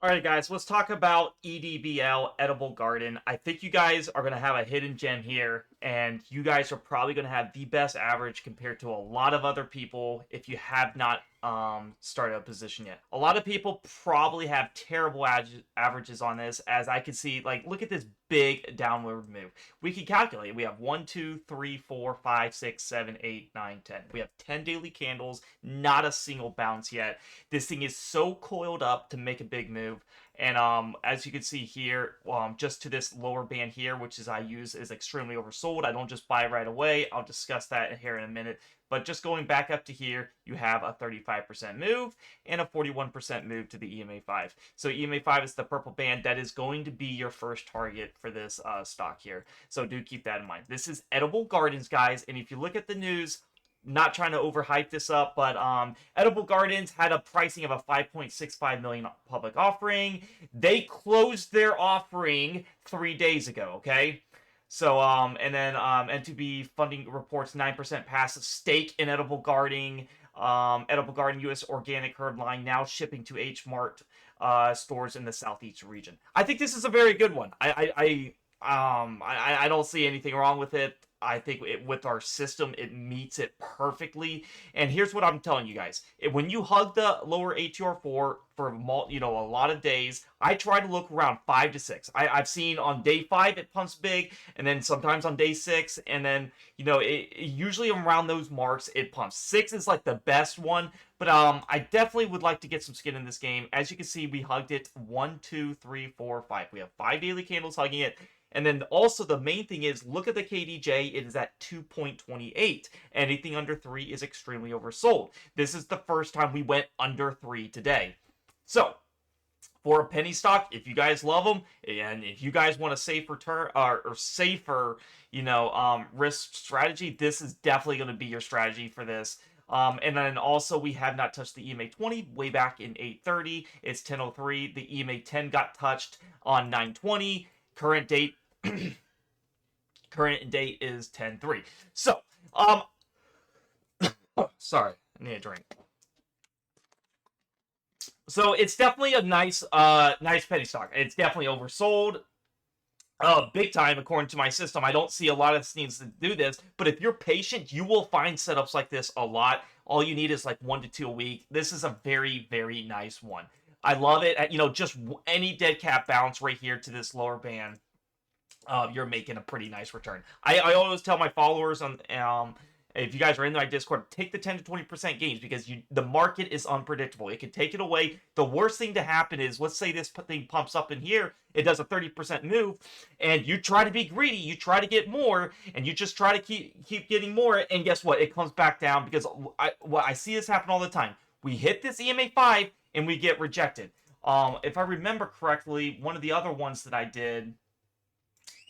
All right, guys, let's talk about EDBL, Edible Garden. I think you guys are going to have a hidden gem here, and you guys are probably going to have the best average compared to a lot of other people if you have not started a position yet. A lot of people probably have terrible averages on this, as I can see. Like, look at this big downward move. We can calculate. We have 1, 2, 3, 4, 5, 6, 7, 8, 9, 10. We have 10 daily candles, not a single bounce yet. This thing is so coiled up to make a big move. And as you can see here, just to this lower band here, which is I use is extremely oversold. I don't just buy right away. I'll discuss that here in a minute. But just going back up to here, you have a 35% move and a 41% move to the EMA 5. So EMA 5 is the purple band. That is going to be your first target for this stock here. So do keep that in mind. This is Edible Gardens, guys. And if you look at the news, not trying to overhype this up, but Edible Gardens had a pricing of a 5.65 million public offering. They closed their offering 3 days ago, okay? So, and then NTB funding reports 9% passive stake in Edible Garden. Edible Garden U.S. organic herd line now shipping to H Mart stores in the Southeast region. I think this is a very good one. I don't see anything wrong with it. I think with our system, it meets it perfectly. And here's what I'm telling you guys. When you hug the lower ATR4 for a lot of days, I try to look around 5 to 6. I've seen on day 5 it pumps big, and then sometimes on day 6, and then, usually around those marks, it pumps. 6 is like the best one, but I definitely would like to get some skin in this game. As you can see, we hugged it 1, 2, 3, 4, 5. We have 5 daily candles hugging it. And then also the main thing is, look at the KDJ, it is at 2.28. Anything under 3 is extremely oversold. This is the first time we went under 3 today. So, for a penny stock, if you guys love them, and if you guys want a safe return, or safer, risk strategy, this is definitely going to be your strategy for this. And then also we have not touched the EMA 20 way back in 8:30. It's 10:03. The EMA 10 got touched on 9:20. Current date is 10/3. So, sorry, I need a drink. So it's definitely a nice penny stock. It's definitely oversold. Big time, according to my system. I don't see a lot of needs to do this, but if you're patient, you will find setups like this a lot. All you need is like 1 to 2 a week. This is a very, very nice one. I love it. Just any dead cat bounce right here to this lower band, you're making a pretty nice return. I always tell my followers if you guys are in my Discord, take the 10 to 20% gains, because the market is unpredictable. It can take it away. The worst thing to happen is, let's say this thing pumps up in here, it does a 30% move, and you try to be greedy, you try to get more, and you just try to keep getting more, and guess what? It comes back down, because I see this happen all the time. We hit this EMA 5, and we get rejected. If I remember correctly, one of the other ones that I did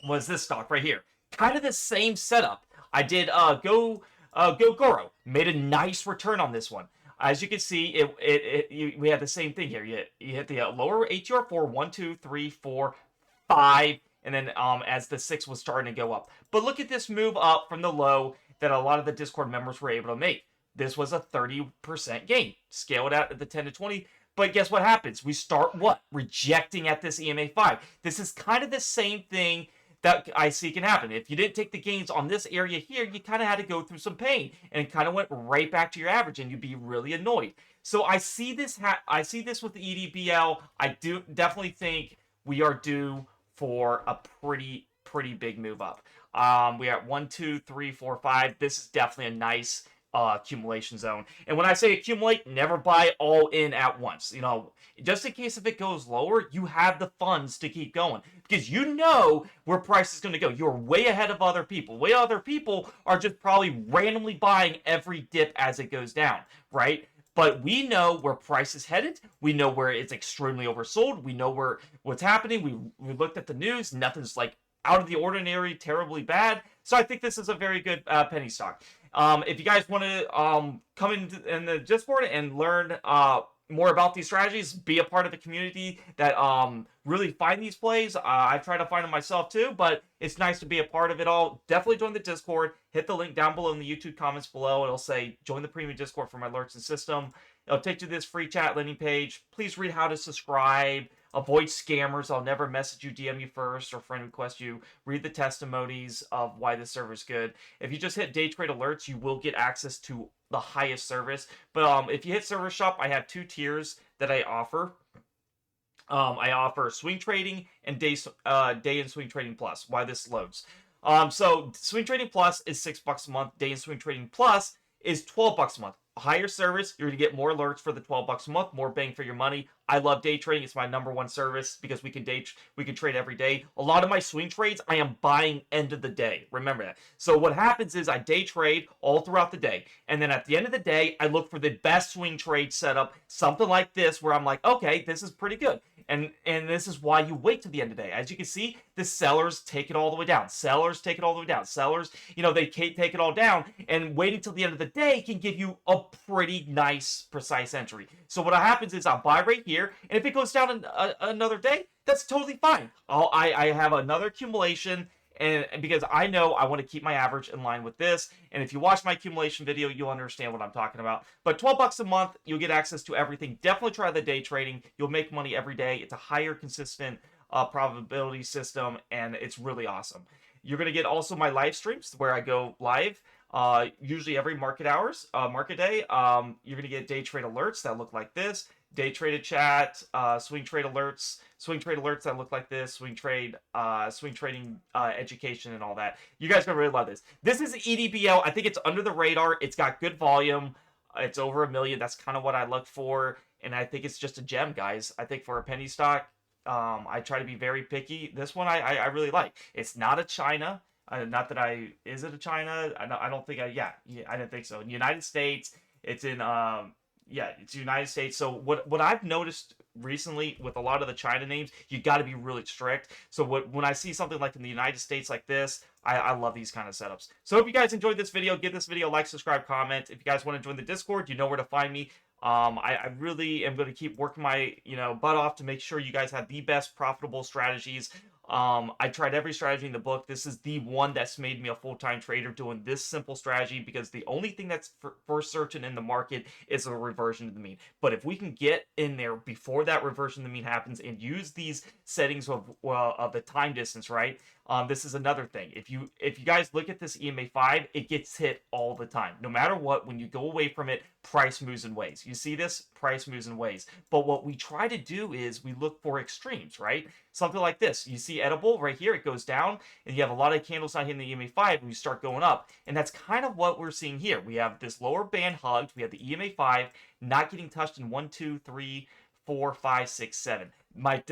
was this stock right here. Kind of the same setup. I did Goro. Made a nice return on this one. As you can see, we had the same thing here. You hit the lower ATR4, 1, 2, 3, 4, 5, and then as the 6 was starting to go up. But look at this move up from the low that a lot of the Discord members were able to make. This was a 30% gain. Scale it out at the 10 to 20. But guess what happens? We start what? Rejecting at this EMA 5. This is kind of the same thing that I see can happen. If you didn't take the gains on this area here, you kind of had to go through some pain, and it kind of went right back to your average, and you'd be really annoyed. So I see this with the EDBL. I do definitely think we are due for a pretty big move up. We are at 1, 2, 3, 4, 5. This is definitely a nice accumulation zone. And when I say accumulate, never buy all in at once. Just in case if it goes lower, you have the funds to keep going, because you know where price is going to go. You're way ahead of other people. Other people are just probably randomly buying every dip as it goes down, right? But we know where price is headed. We know where it's extremely oversold. We know what's happening. We looked at the news. Nothing's like out of the ordinary, terribly bad. So I think this is a very good penny stock. If you guys want to come in the Discord and learn more about these strategies, be a part of the community that really find these plays. I try to find them myself too, but it's nice to be a part of it all. Definitely join the Discord. Hit the link down below in the YouTube comments below. It'll say join the premium Discord for my alerts and system. It'll take you to this free chat landing page. Please read how to subscribe. Avoid scammers. I'll never message you, DM you first, or friend request you. Read the testimonies of why the server is good. If you just hit day trade alerts, you will get access to the highest service. But if you hit server shop, I have 2 tiers that I offer. I offer swing trading and day and swing trading plus. Why this loads. So swing trading plus is $6 a month. Day and swing trading plus is $12 a month. Higher service, you're gonna get more alerts for the $12 a month, more bang for your money. I love day trading. It's my #1 service because we can trade every day. A lot of my swing trades, I am buying end of the day. Remember that. So what happens is I day trade all throughout the day, and then at the end of the day, I look for the best swing trade setup, something like this, where I'm like, okay, this is pretty good. And this is why you wait to the end of the day. As you can see, the sellers take it all the way down. Sellers take it all the way down. Sellers, they take it all down, and waiting till the end of the day can give you a pretty nice, precise entry. So what happens is I'll buy right here, and if it goes down another day, that's totally fine. I have another accumulation, and because I know I want to keep my average in line with this. And if you watch my accumulation video, you'll understand what I'm talking about. But $12 a month, you'll get access to everything. Definitely try the day trading. You'll make money every day. It's a higher consistent probability system, and it's really awesome. You're going to get also my live streams where I go live. Usually every market day. You're going to get day trade alerts that look like this. Day traded chat, swing trade alerts that look like this, swing trading education and all that. You guys are gonna really love this. This is EDBL. I think it's under the radar. It's got good volume. It's over 1 million. That's kind of what I look for, and I think it's just a gem, guys. I think for a penny stock, I try to be very picky. This one I really like. It's not a China. Not that is it a China? I don't think I didn't think so. In the United States, it's in it's the United States. So what I've noticed recently with a lot of the China names, you got to be really strict. So when I see something like in the United States like this, I love these kind of setups. So if you guys enjoyed this video, give this video a like, subscribe, comment. If you guys want to join the Discord, you know where to find me. I really am going to keep working my butt off to make sure you guys have the best profitable strategies. I tried every strategy in the book. This is the one that's made me a full-time trader doing this simple strategy, because the only thing that's for certain in the market is a reversion to the mean. But if we can get in there before that reversion to the mean happens and use these settings of the time distance, right? This is another thing. If you guys look at this EMA 5, it gets hit all the time. No matter what, when you go away from it, price moves in ways. You see this? Price moves in ways. But what we try to do is we look for extremes, right? Something like this. You see edible right here, it goes down, and you have a lot of candles not hitting the EMA 5, and you start going up. And that's kind of what we're seeing here. We have this lower band hugged. We have the EMA 5 not getting touched in 1, 2, 3, 4, 5, 6, 7. My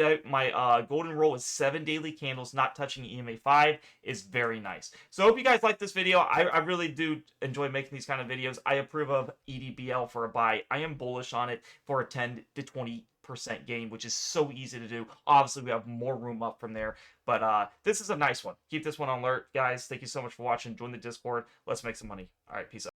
golden rule is 7 daily candles not touching EMA 5 is very nice. So I hope you guys like this video. I really do enjoy making these kind of videos. I approve of EDBL for a buy. I am bullish on it for a 10 to 20% gain, which is so easy to do. Obviously, we have more room up from there, but this is a nice one. Keep this one on alert, guys. Thank you so much for watching. Join the Discord. Let's make some money. All right, peace out.